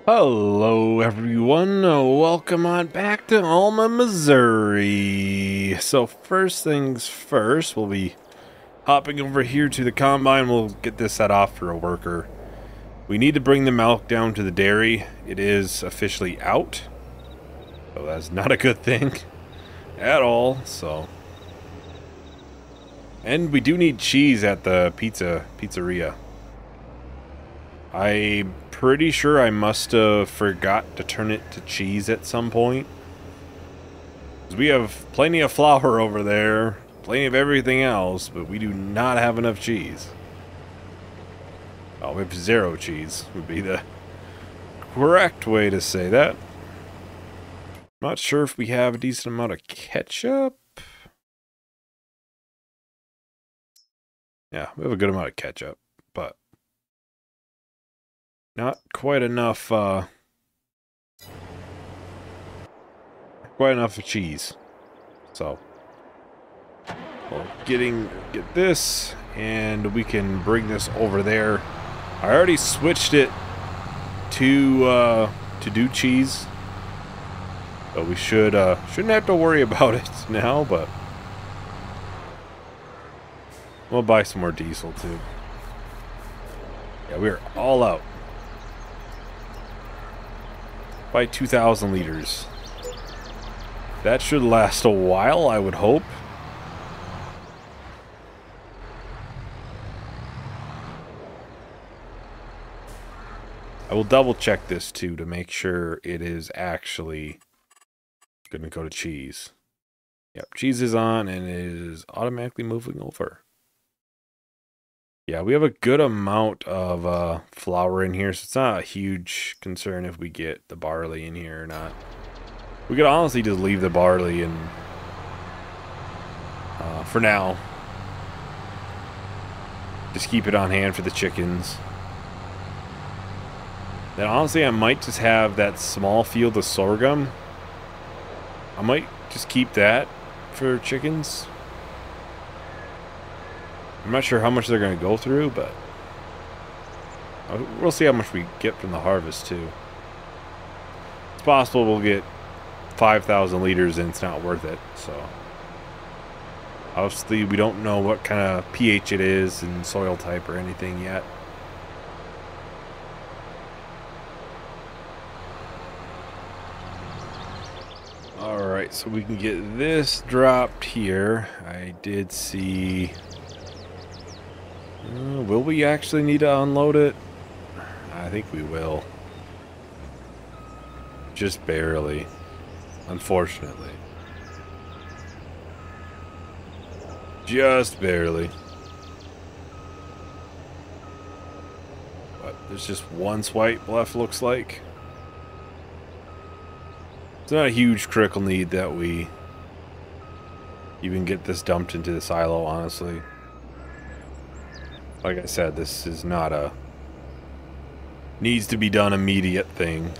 Hello everyone, welcome on back to Alma, Missouri. So first things first, we'll be hopping over here to the combine. We'll get this set off for a worker. We need to bring the milk down to the dairy. It is officially out, so that's not a good thing at all. And we do need cheese at the pizzeria. I'm pretty sure I must have forgot to turn it to cheese at some point. 'Cause we have plenty of flour over there, plenty of everything else, but we do not have enough cheese. Oh, we have zero cheese would be the correct way to say that. Not sure if we have a decent amount of ketchup. Yeah, we have a good amount of ketchup, but not quite enough, quite enough of cheese. So, we'll get this, and we can bring this over there. I already switched it to do cheese, so we shouldn't have to worry about it now. But we'll buy some more diesel too. Yeah, we're all out. By 2,000 liters. That should last a while, I would hope. I will double check this too to make sure it is actually going to go to cheese. Yep, cheese is on and it is automatically moving over. Yeah, we have a good amount of flour in here, so it's not a huge concern if we get the barley in here or not. We could honestly just leave the barley in for now. Just keep it on hand for the chickens. Then honestly, I might just have that small field of sorghum. I might just keep that for chickens. I'm not sure how much they're going to go through, but we'll see how much we get from the harvest too. It's possible we'll get 5,000 liters and it's not worth it. So obviously we don't know what kind of pH it is and soil type or anything yet. Alright, so we can get this dropped here. I did see... will we actually need to unload it? I think we will. Just barely. Unfortunately. Just barely. But there's just one swipe left, looks like. It's not a huge critical need that we even get this dumped into the silo, honestly. Like I said, this is not a needs to be done immediate thing.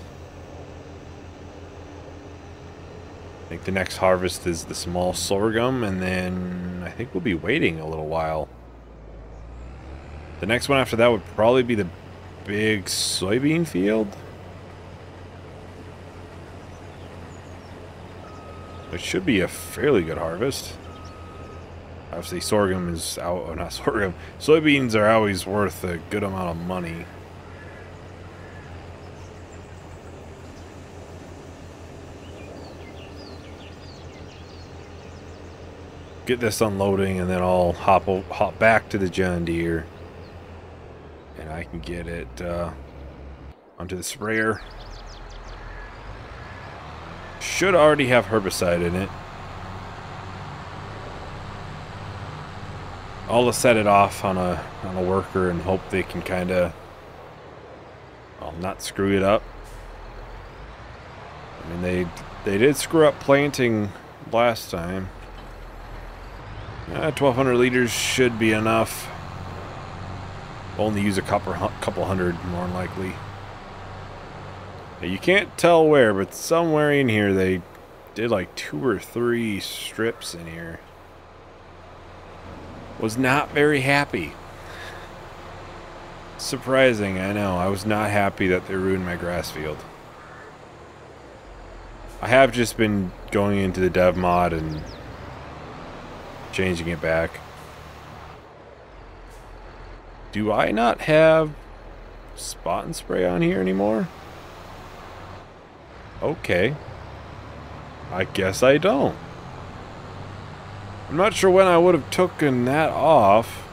I think the next harvest is the small sorghum, and then I think we'll be waiting a little while. The next one after that would probably be the big soybean field. It should be a fairly good harvest. Obviously, sorghum is out. Oh, not sorghum. Soybeans are always worth a good amount of money. Get this unloading, and then I'll hop back to the John Deere, and I can get it onto the sprayer. Should already have herbicide in it. I'll set it off on a worker and hope they can kind of, well, not screw it up. I mean, they did screw up planting last time. 1,200 liters should be enough. Only use a couple hundred, more than likely. You can't tell where, but somewhere in here they did like 2 or 3 strips in here. Was not very happy. Surprising, I know. I was not happy that they ruined my grass field. I have just been going into the dev mod and changing it back. Do I not have spot and spray on here anymore? Okay. I guess I don't. I'm not sure when I would have taken that off.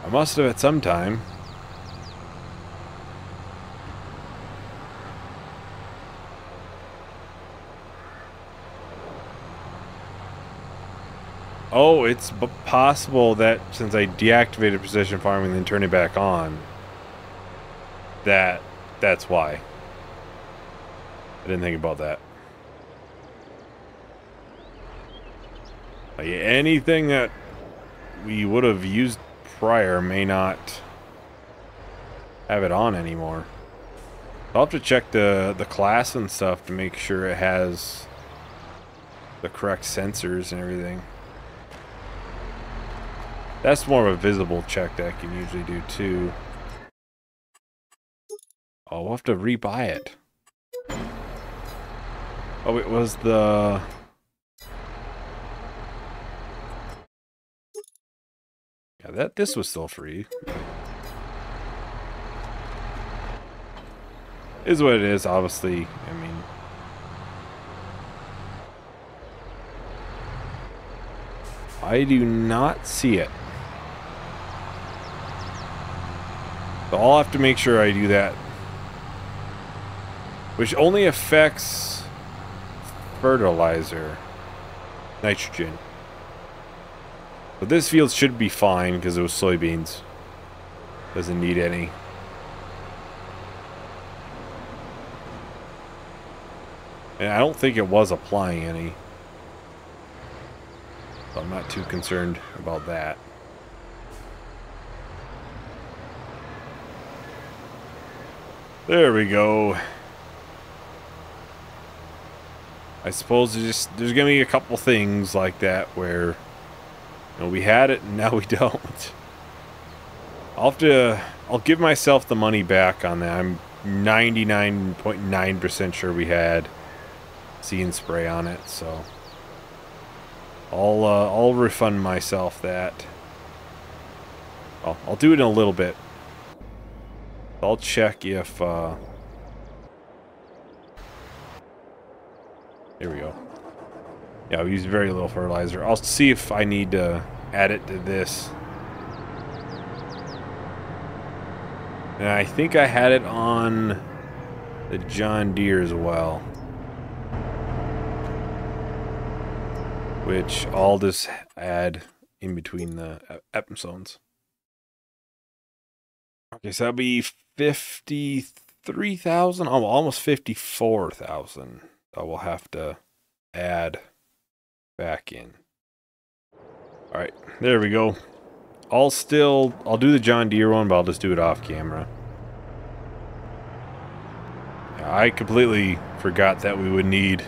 I must have at some time. Oh, it's possible that since I deactivated precision farming and then turned it back on, that's why. I didn't think about that. Like, anything that we would have used prior may not have it on anymore. I'll have to check the class and stuff to make sure it has the correct sensors and everything. That's more of a visible check that I can usually do too. Oh, we'll have to rebuy it. Oh, it was the... Yeah, this was still free. Is what it is, obviously. I mean... I do not see it. So I'll have to make sure I do that. Which only affects fertilizer. Nitrogen. But this field should be fine because it was soybeans. Doesn't need any. And I don't think it was applying any. So I'm not too concerned about that. There we go. I suppose there's gonna be a couple things like that where, you know, we had it and now we don't. I'll give myself the money back on that. I'm 99.9% sure we had See and Spray on it, so I'll refund myself that. I'll do it in a little bit. I'll check if here we go. Yeah, we use very little fertilizer. I'll see if I need to add it to this. And I think I had it on the John Deere as well. Which I'll just add in between the episodes. Okay, so that'll be 53,000, almost 54,000. I will have to add back in. All right, there we go. I'll do the John Deere one, but I'll just do it off camera. I completely forgot that we would need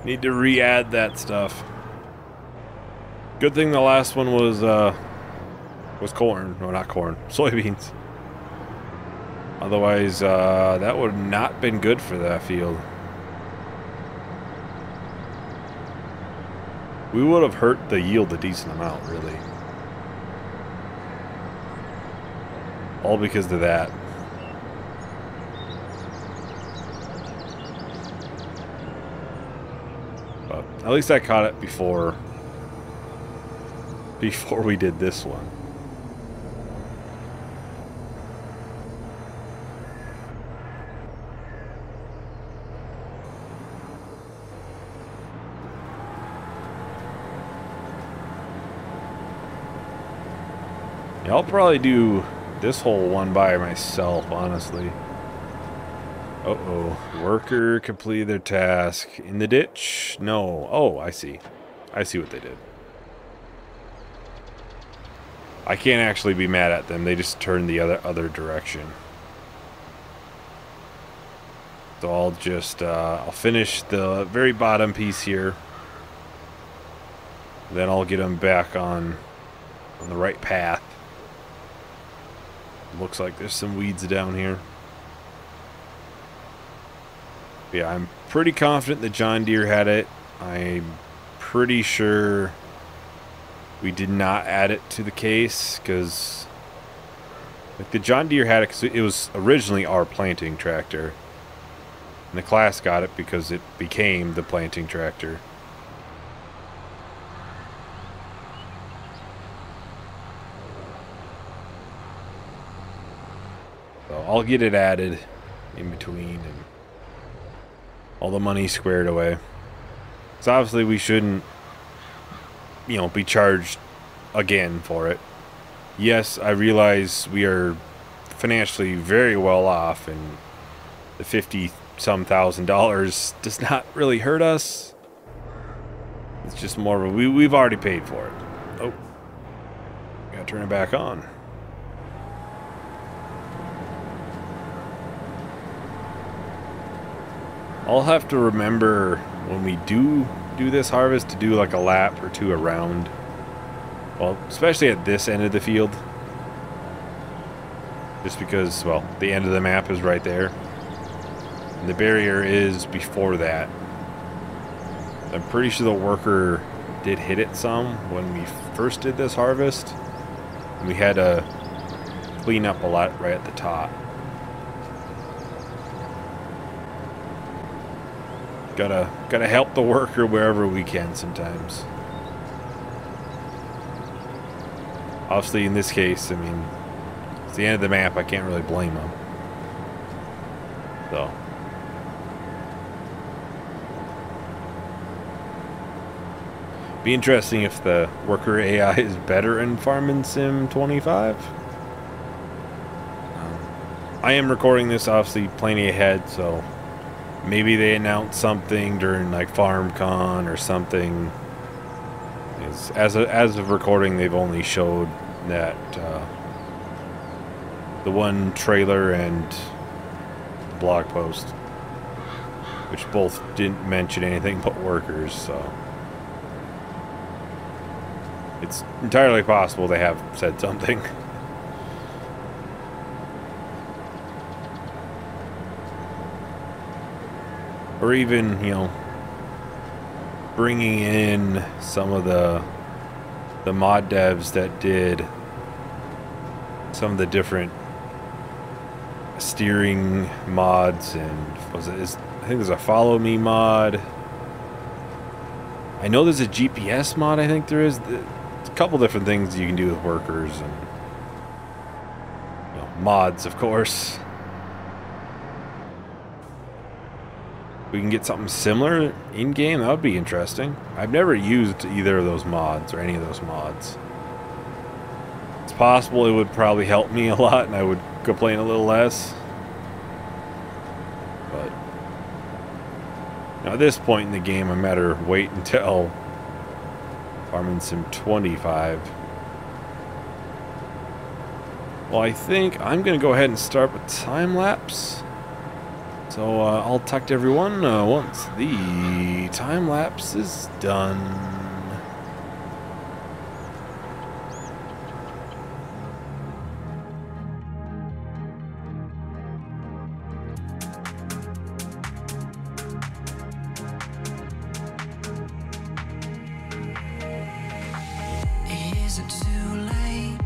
to re-add that stuff. Good thing the last one was corn. No, not corn. Soybeans. Otherwise, that would have not been good for that field. We would have hurt the yield a decent amount, really. All because of that. But at least I caught it before we did this one. Yeah, I'll probably do this whole one by myself, honestly. Uh-oh. Worker completed their task. In the ditch? No. Oh, I see. I see what they did. I can't actually be mad at them. They just turned the other direction. So I'll just, I'll finish the very bottom piece here. Then I'll get them back on the right path. looks like there's some weeds down here. Yeah, I'm pretty confident that John Deere had it. I'm pretty sure we did not add it to the case because like the John Deere had it because it was originally our planting tractor. And the class got it because it became the planting tractor. So I'll get it added in between and all the money squared away. So obviously we shouldn't, you know, be charged again for it. Yes, I realize we are financially very well off and the $50-some thousand does not really hurt us. It's just more of a, we've already paid for it. Oh, gotta turn it back on. I'll have to remember when we do this harvest to do like a lap or two around. Well, especially at this end of the field. Just because, well, the end of the map is right there. And the barrier is before that. I'm pretty sure the worker did hit it some when we first did this harvest. We had to clean up a lot right at the top. Gotta help the worker wherever we can sometimes. Obviously, in this case, I mean, it's the end of the map. I can't really blame them. So. Be interesting if the worker AI is better in Farming Sim 25. I am recording this obviously plenty ahead, so maybe they announce something during like FarmCon or something. As of recording, they've only showed that the one trailer and blog post, which both didn't mention anything but workers, so it's entirely possible they have said something. Or even, you know, bringing in some of the mod devs that did some of the different steering mods, and I think there's a follow me mod. I know there's a GPS mod. I think there is. There's a couple different things you can do with workers and, you know, mods, of course. We can get something similar in-game, that would be interesting. I've never used either of those mods or any of those mods. It's possible it would probably help me a lot and I would complain a little less. But now at this point in the game, I better wait until Farming Sim 25. Well, I think I'm going to go ahead and start with time-lapse. So I'll talk to everyone once the time-lapse is done. Is it too late?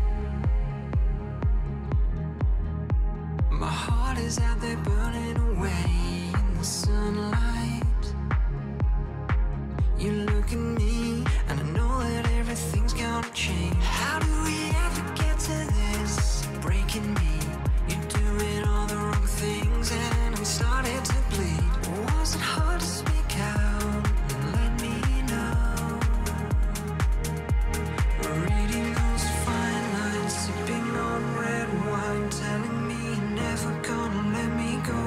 My heart is out there burning away in the sunlight. You look at me and I know that everything's gonna change. How do we ever get to this? Breaking me, you're doing all the wrong things and I'm starting to bleed. Was it hard to speak out and let me know? Reading those fine lines, sipping on red wine, telling me you're never gonna let me go.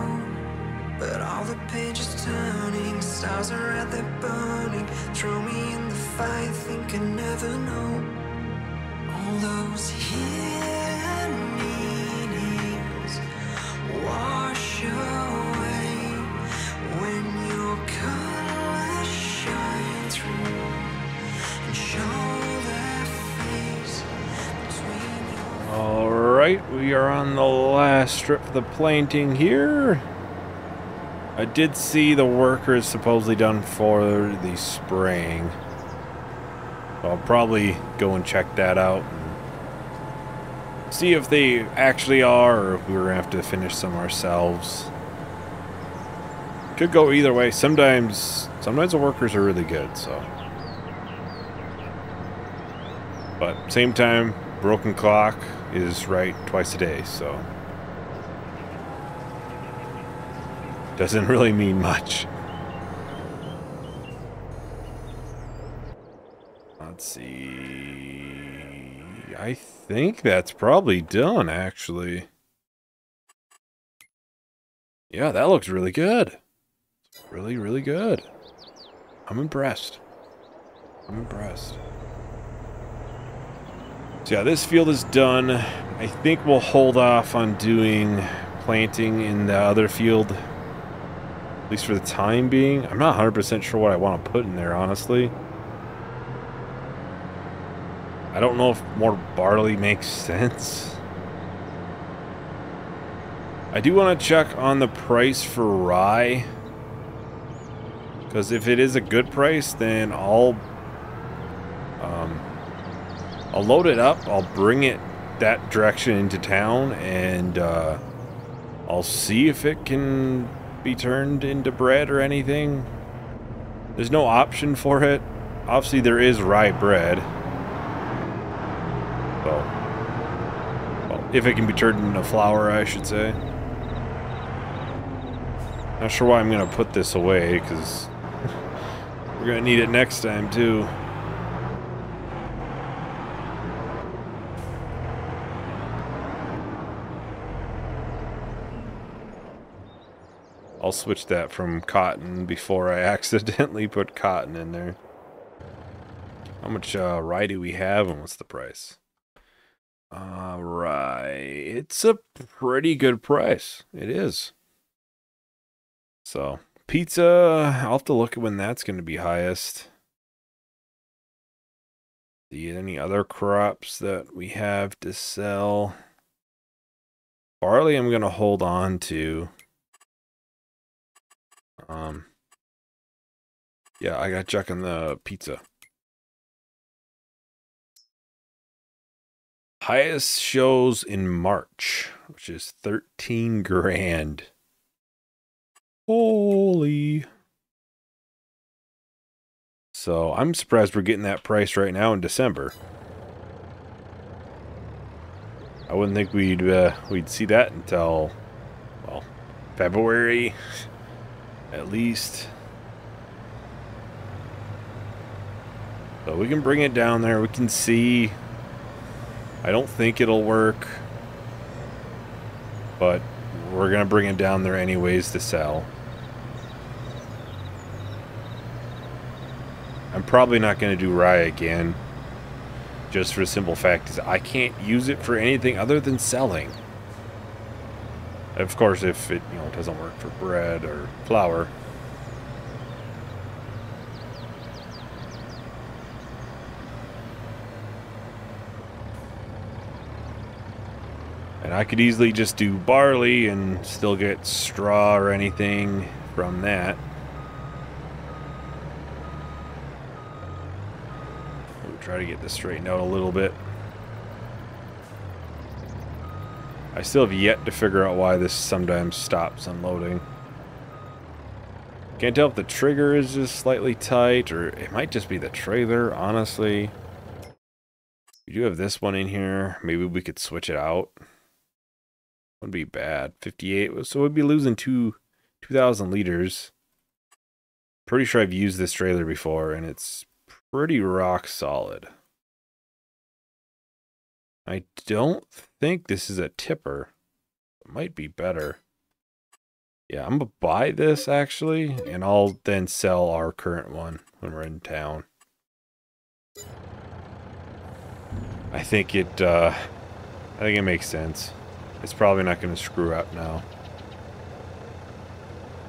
But all the pages turning, stars are out there burning. Throw me in the fire, think I never know. All those hidden meanings wash away when your colors shine through and show their face between your... Alright, we are on the last strip of the planting here. I did see the workers supposedly done for the spraying. So I'll probably go and check that out and see if they actually are, or if we were going to have to finish some ourselves. Could go either way. Sometimes the workers are really good, so. But same time, broken clock is right twice a day, so. Doesn't really mean much. Let's see. I think that's probably done, actually. Yeah, that looks really good. Really, really good. I'm impressed. I'm impressed. So yeah, this field is done. I think we'll hold off on doing planting in the other field. At least for the time being. I'm not 100% sure what I want to put in there, honestly. I don't know if more barley makes sense. I do want to check on the price for rye. Because if it is a good price, then I'll load it up. I'll bring it that direction into town, and I'll see if it can be turned into bread or anything. There's no option for it. Obviously, there is rye bread. So, well, if it can be turned into flour, I should say. Not sure why I'm going to put this away, because we're going to need it next time, too. I'll switch that from cotton before I accidentally put cotton in there. How much rye do we have, and what's the price? Rye. It's a pretty good price. It is. So, pizza, I'll have to look at when that's going to be highest. See any other crops that we have to sell? Barley I'm going to hold on to. Yeah, I got to check on the pizza. Highest shows in March, which is 13 grand. Holy. So I'm surprised we're getting that price right now in December. I wouldn't think we'd see that until, well, February at least. So we can bring it down there. We can see. I don't think it'll work, but we're gonna bring it down there anyways to sell. I'm probably not going to do rye again, just for the simple fact is I can't use it for anything other than selling. Of course, if it doesn't work for bread or flour. And I could easily just do barley and still get straw or anything from that. Try to get this straightened out a little bit. I still have yet to figure out why this sometimes stops unloading. Can't tell if the trigger is just slightly tight, or it might just be the trailer, honestly. We do have this one in here. Maybe we could switch it out. Wouldn't be bad. 58, so we'd be losing 2,000 liters. Pretty sure I've used this trailer before, and it's pretty rock solid. I don't think this is a tipper. It might be better. Yeah, I'm gonna buy this actually, and I'll then sell our current one when we're in town. I think it makes sense. It's probably not gonna screw up now.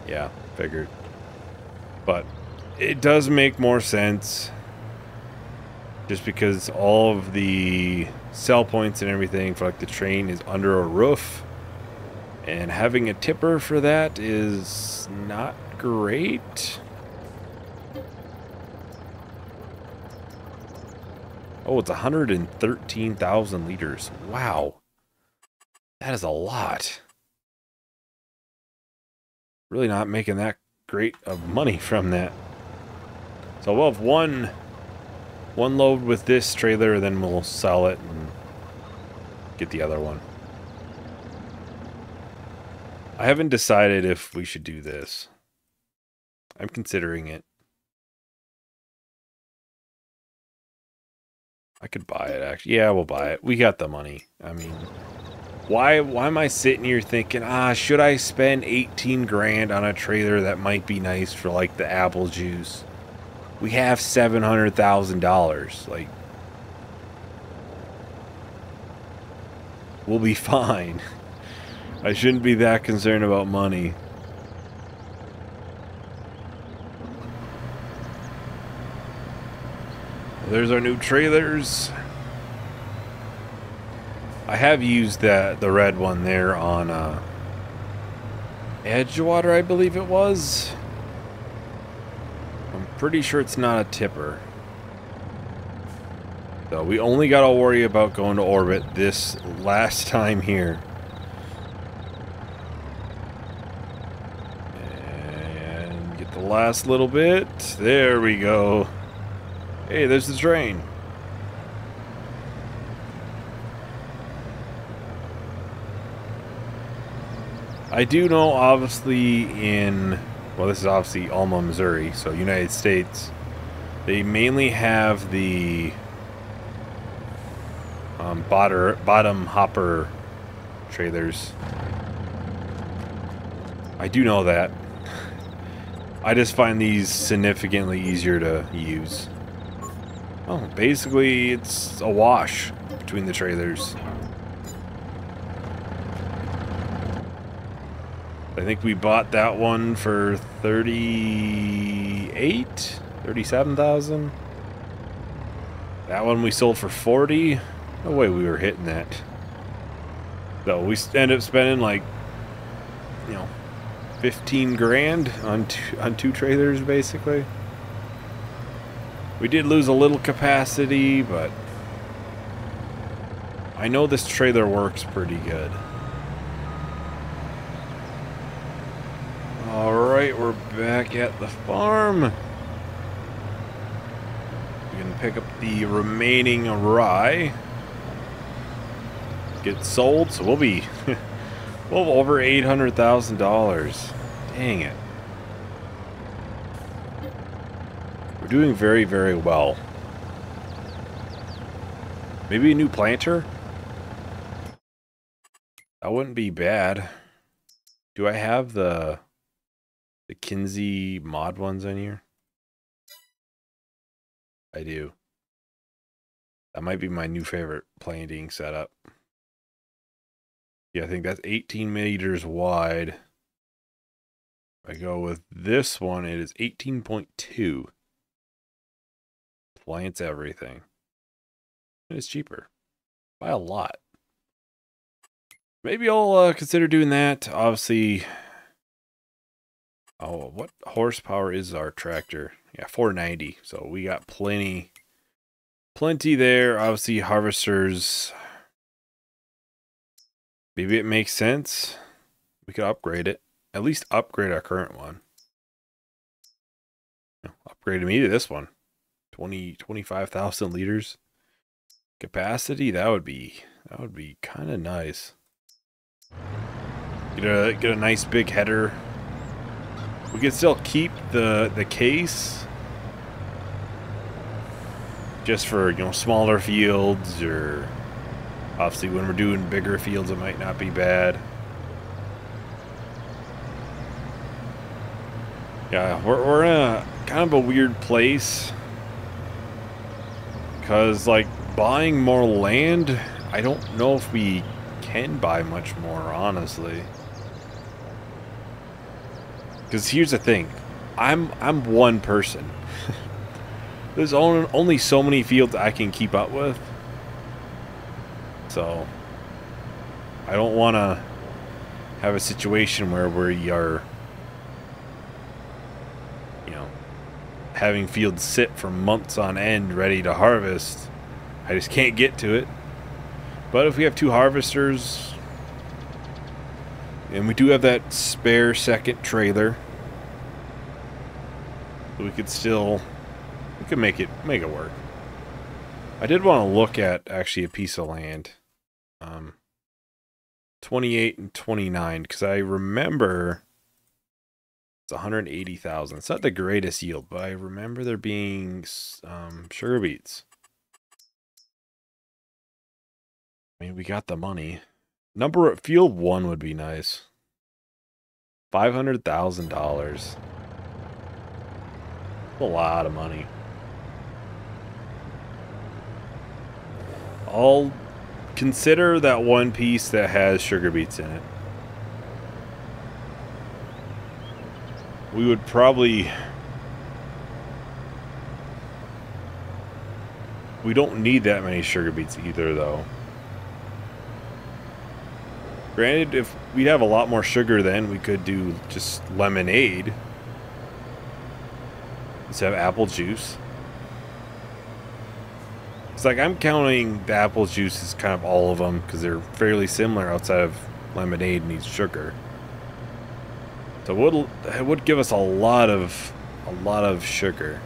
Yeah, figured. But it does make more sense. Just because all of the sell points and everything for like the train is under a roof. And having a tipper for that is not great. Oh, it's 113,000 liters. Wow. That is a lot. Really not making that great of money from that. So we'll have one load with this trailer, then we'll sell it and get the other one. I haven't decided if we should do this. I'm considering it. I could buy it, actually. Yeah, we'll buy it. We got the money. I mean, why am I sitting here thinking, should I spend 18 grand on a trailer that might be nice for, like, the apple juice? We have $700,000. Like, we'll be fine. I shouldn't be that concerned about money. Well, there's our new trailers. I have used the red one there on Edgewater, I believe it was. I'm pretty sure it's not a tipper. So we only got to worry about going to orbit this last time here. And get the last little bit. There we go. Hey, there's the train. I do know, obviously, well, this is obviously Alma, Missouri, so United States. They mainly have the bottom hopper trailers. I do know that. I just find these significantly easier to use. Oh, basically, it's a wash between the trailers. I think we bought that one for 37,000. That one we sold for 40. No way we were hitting that. So we end up spending like, 15 grand on two trailers basically. We did lose a little capacity, but I know this trailer works pretty good. Alright, we're back at the farm. We can pick up the remaining rye. Get sold, so we'll be well over $800,000. Dang it. We're doing very, very well. Maybe a new planter? That wouldn't be bad. Do I have the Kinsey mod ones in here? I do. That might be my new favorite planting setup. Yeah, I think that's 18 meters wide. If I go with this one, it is 18.2. Plants everything. And it's cheaper. By a lot. Maybe I'll consider doing that. Obviously... Oh, what horsepower is our tractor? Yeah, 490. So we got plenty there. Obviously, harvesters. Maybe it makes sense. We could upgrade it. At least upgrade our current one. Upgrade me to this one. 25,000 liters capacity. That would be kind of nice. Get a nice big header. We can still keep the case just for, smaller fields, or obviously when we're doing bigger fields it might not be bad. Yeah, we're in a kind of a weird place because, like, buying more land, I don't know if we can buy much more, honestly. Because here's the thing, I'm one person. There's only so many fields I can keep up with. So I don't want to have a situation where we are, you know, having fields sit for months on end ready to harvest. I just can't get to it. But if we have 2 harvesters, and we do have that spare second trailer, we could make it work. I did want to look at actually a piece of land, 28 and 29, because I remember it's 180,000. It's not the greatest yield, but I remember there being sugar beets. I mean, we got the money. Field 1 would be nice. $500,000. A lot of money. I'll consider that one piece that has sugar beets in it. We would probably... We don't need that many sugar beets either, though. Granted, if we'd have a lot more sugar then, we could do just lemonade. Let's have apple juice. It's like I'm counting the apple juice as kind of all of them because they're fairly similar outside of lemonade needs sugar. So it would give us a lot of sugar.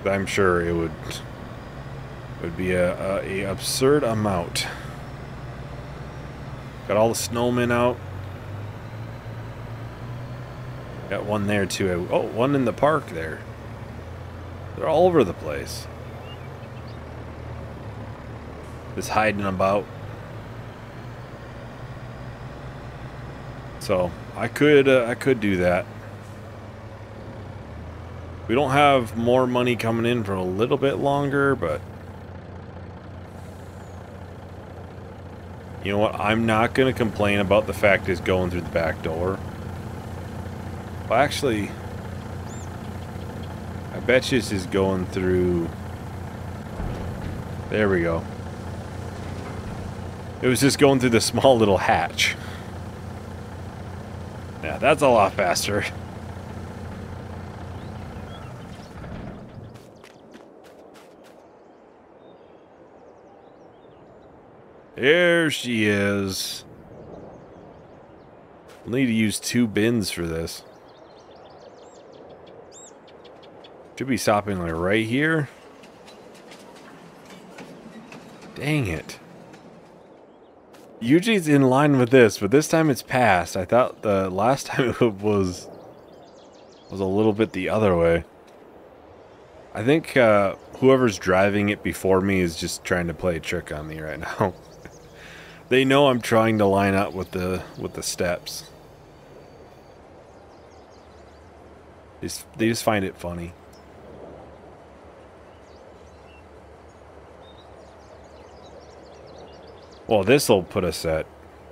I'm sure it would be a absurd amount. Got all the snowmen out. Got one there too. Oh, one in the park there. They're all over the place. Just hiding about. So I could do that. We don't have more money coming in for a little bit longer, but you know what? I'm not going to complain about the fact it's going through the back door. Well, actually, I bet you this is going through... There we go. It was just going through the small little hatch. Yeah, that's a lot faster. There she is. We'll need to use 2 bins for this. Should be stopping like right here. Dang it. Usually it's in line with this, but this time it's past. I thought the last time it was a little bit the other way. I think whoever's driving it before me is just trying to play a trick on me right now. They know I'm trying to line up with the steps. They just find it funny. Well, this will put us at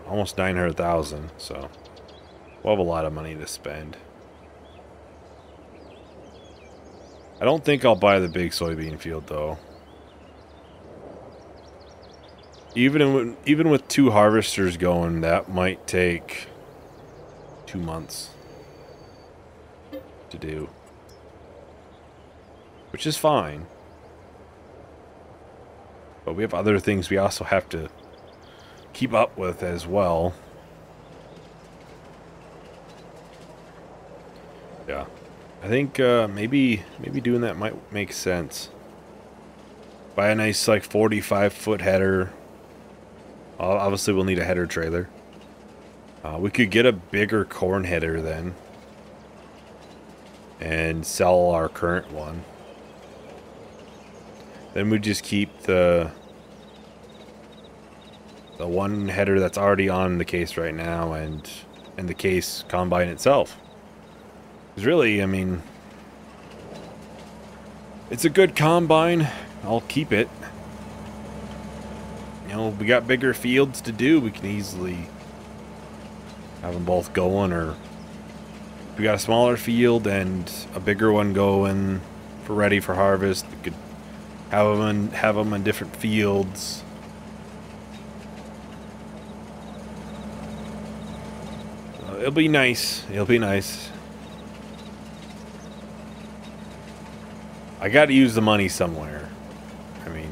almost 900,000, so we'll have a lot of money to spend. I don't think I'll buy the big soybean field though. Even with 2 harvesters going, that might take 2 months to do, which is fine. But we have other things we also have to keep up with as well. Yeah, I think maybe doing that might make sense. Buy a nice like 45-foot header. Obviously, we'll need a header trailer. We could get a bigger corn header then, and sell our current one. Then we just keep the one header that's already on the case right now, and the case combine itself. Because really, I mean, it's a good combine. I'll keep it. You know, we got bigger fields to do. We can easily have them both going, or we got a smaller field and a bigger one going for ready for harvest. We could have them in different fields. It'll be nice. It'll be nice. I got to use the money somewhere. I mean,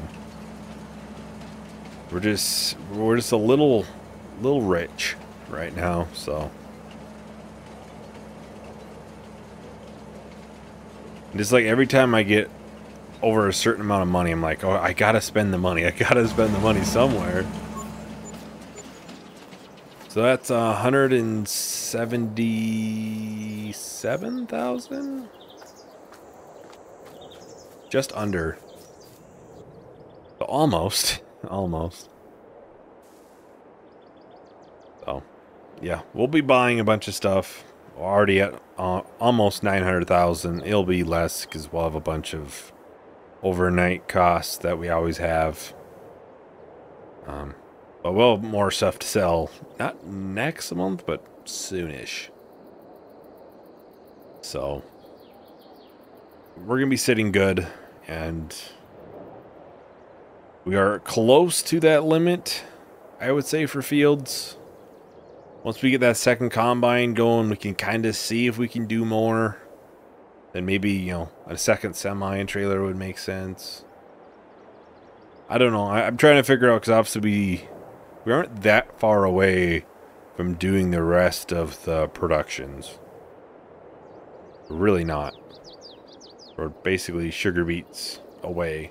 we're just a little rich right now, so. Just like every time I get over a certain amount of money, I'm like, oh, I gotta spend the money. I gotta spend the money somewhere. So that's 177,000? Just under. So almost. Almost. So, yeah. We'll be buying a bunch of stuff. We're already at almost 900,000. It'll be less because we'll have a bunch of overnight costs that we always have. But we'll have more stuff to sell. Not next month, but soonish. So we're going to be sitting good, and we are close to that limit, I would say, for fields. Once we get that second combine going, we can kind of see if we can do more. Then maybe, you know, a second semi and trailer would make sense. I don't know. I'm trying to figure out, because obviously we aren't that far away from doing the rest of the productions. We're really not. We're basically sugar beets away.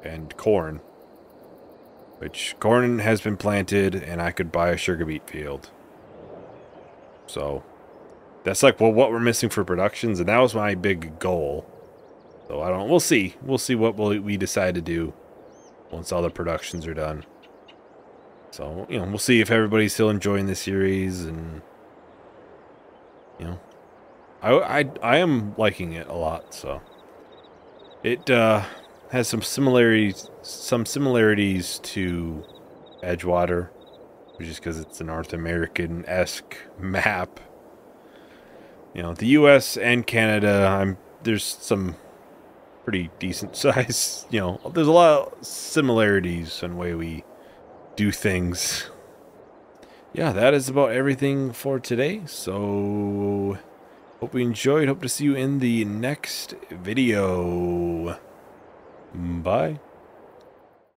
And corn. Which, corn has been planted, and I could buy a sugar beet field. So, that's like, well, what we're missing for productions, and that was my big goal. So, I don't know. We'll see. We'll see what we decide to do once all the productions are done. So, you know, we'll see if everybody's still enjoying the series, and, you know, I am liking it a lot, so. It, has some similarities to Edgewater, which is because it's a North American-esque map. You know, the U.S. and Canada, there's some pretty decent size, you know, there's a lot of similarities in the way we do things. Yeah, that is about everything for today, so hope you enjoyed. Hope to see you in the next video. Bye.